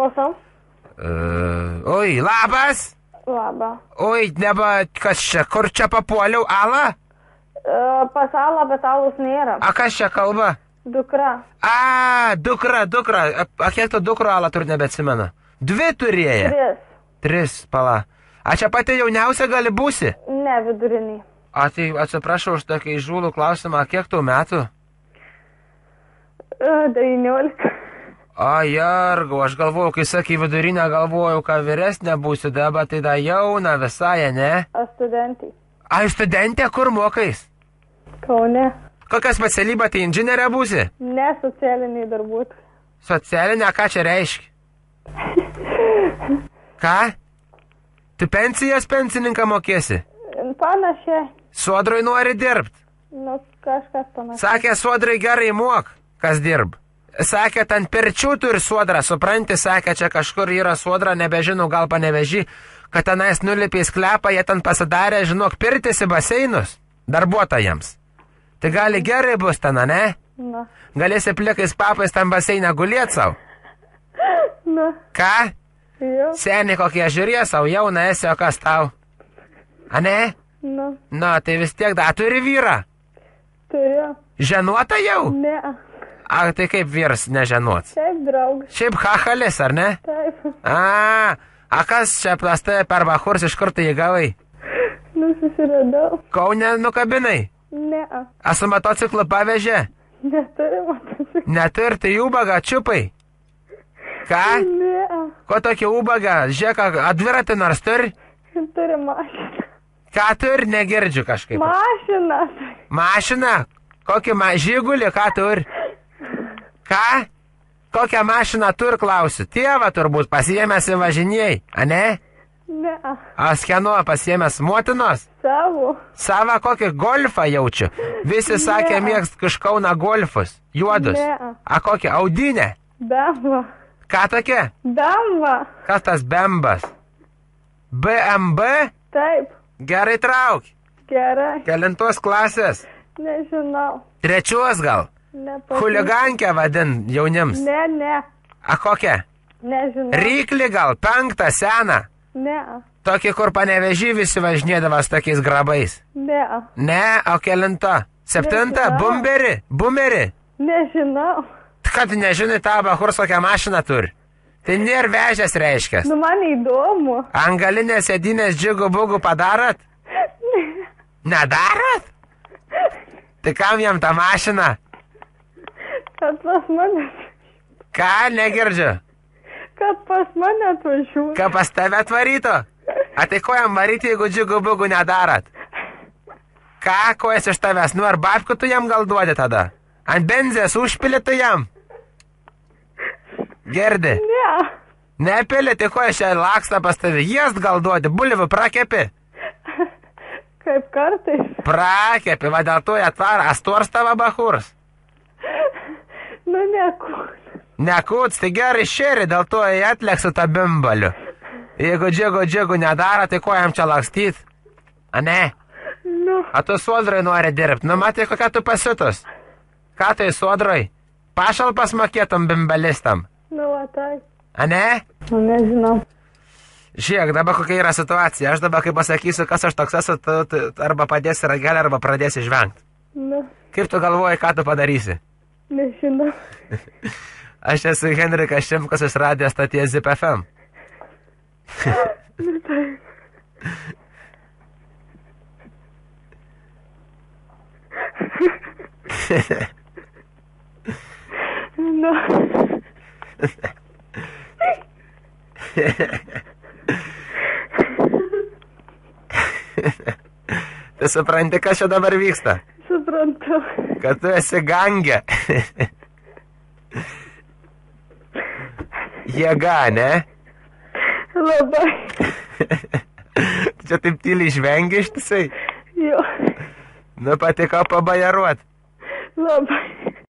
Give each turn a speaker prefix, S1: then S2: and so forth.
S1: Klausau.
S2: Oi, labas.
S1: Labą.
S2: Oi, neba, kas čia, kur čia papuoliau, Ala?
S1: Pas Alą, bet Alos nėra.
S2: A, kas čia kalba?
S1: Dukra.
S2: A, dukra. A, kiek to dukro Ala turi nebeatsimena? 2 turėjo. 3, pala. A, čia pati jauniausia gali būsi?
S1: Ne, viduriniai.
S2: A, tai atsiprašau už tokį įžūlų klausimą, kiek tau metų?
S1: 19.
S2: A, jargau, aš galvojau, kai sakai vidurinę, galvojau, kad vyresnė būsi, dabar tai da jauna visai, ne?
S1: Aš studentai.
S2: A, studentė, kur mokais?
S1: Kaune.
S2: Kokia specialybė, tai inžinierė būsi?
S1: Ne, socialiniai darbuotojai.
S2: Socialinė, ką čia reiškia? Ką? Tu pensijas pensininką mokėsi?
S1: Panašiai.
S2: Sodroj nori dirbti?
S1: Nu, kažkas panašiai.
S2: Sakė, sodrai gerai mok, kas dirb. Sakė, ten perčių turi sodrą, supranti, sakė, čia kažkur yra sodra, nebežinau, gal paneveži, kad tenais nulipė į sklepą, jie ten pasidarė, žinok, pirtis į baseinus darbuotojams. Tai gali gerai bus ten, ne?
S1: Na.
S2: Galėsi plikais papais tam baseinę gulėt savo?
S1: Na.
S2: Ką?
S1: Jo.
S2: Seniai kokie žiūrė savo, jauna esi, o kas tau? A ne?
S1: Na.
S2: Na, tai vis tiek, da, turi vyrą?
S1: Turiu.
S2: Ženuota jau?
S1: Ne.
S2: A, tai kaip vyras neženuots?
S1: Šiaip draugas.
S2: Šiaip hahalis, ar ne?
S1: Taip.
S2: A kas čia plastai per bahurs iš kur tai įgavai?
S1: Nu, susiradau.
S2: Kaune nukabinai?
S1: Ne.
S2: A su motociklu pavežė?
S1: Neturi motociklų.
S2: Neturi, tai ubagą čiupai. Ką?
S1: Ne.
S2: Ko tokį ubagą? Žiūrėk, dviratį nors turi?
S1: Turi mašiną.
S2: Ką turi? Negirdžiu kažkaip.
S1: Mašiną.
S2: Mašiną? Kokį žygulį, ką turi? Ką? Kokią mašiną turi, klausiu? Tėvą turbūt pasiėmęs į važinėjai, a ne?
S1: Ne.
S2: A skeno pasiėmęs motinos?
S1: Savo.
S2: Sava kokį golfą jaučiu. Visi sakė, mėgst kažkauna golfus. Juodus.
S1: Ne.
S2: A kokį? Audinę?
S1: Bemba.
S2: Ką tokia?
S1: Bemba.
S2: Kas tas bembas? BMB?
S1: Taip.
S2: Gerai trauk.
S1: Gerai.
S2: Kelintos klasės?
S1: Nežinau.
S2: 3 gal?
S1: Nepasakysiu.
S2: Chuligankę vadin jaunims.
S1: Ne.
S2: A kokią?
S1: Nežinau.
S2: Ryklį gal? 5 seną?
S1: Ne.
S2: Tokį, kur Panevėžy visi važinėdavas tokiais grabais.
S1: Ne.
S2: Ne, o kelinta? 7?
S1: Nežinau.
S2: Bumerį?
S1: Nežinau.
S2: Kad nežinai, tą bahurs kokią mašiną turi. Tai nėra vežęs reiškės.
S1: Nu, man įdomu.
S2: Angalinės sėdynės džigų bugų padarat? Nedarat? Tai kam jam tą mašiną?
S1: Kad pas mane.
S2: Ką, negirdžiu?
S1: Kad pas mane atvažiuoja.
S2: Ką pas tave atvaryto? A tai ko jam varyti, jeigu džigų bugų nedarat? Ką, ko jis iš tavęs? Nu, ar babkių tu jam gal duodi tada? Ant benzės užpili tu jam? Gerdi?
S1: Ne.
S2: Nepili, tai ko jis čia laksta pas tavį? Jiest gal duodi, bulvių prakepi?
S1: Kaip kartais.
S2: Prakepi, va dėl to atvara, astors tavo bahurs.
S1: Nu, nekur.
S2: Nekūts, tai gerai šeri, dėl to jie atliks su tą bimbaliu. Jeigu džigų nedaro, tai ko jam čia lakstyt? A ne?
S1: Nu.
S2: A tu sodrai nori dirbti, nu matai, kokia tu pasitus. Ką tai sodrai? Pašalpas mokėtum bimbalistam.
S1: Nu, va tai.
S2: A ne?
S1: Nu, nežinau.
S2: Žiūrėk, dabar kokia yra situacija. Aš dabar, kai pasakysiu, kas aš toks esu, tu arba padėsi ragelį, arba pradėsi žvengti.
S1: Nu.
S2: Kaip tu galvoji, ką tu padarysi?
S1: Nežinau.
S2: Aš esu Henrikas Šimkus iš radijo stoties ZIP FM.
S1: Nu, tai. Nu.
S2: Tu supranti, kas čia dabar vyksta?
S1: Suprantu.
S2: Kad tu esi gangė. Jėga, ne?
S1: Labai.
S2: Čia taip tyliai žvengi ištisai?
S1: Jo.
S2: Nu, patiko pabajaruot.
S1: Labai.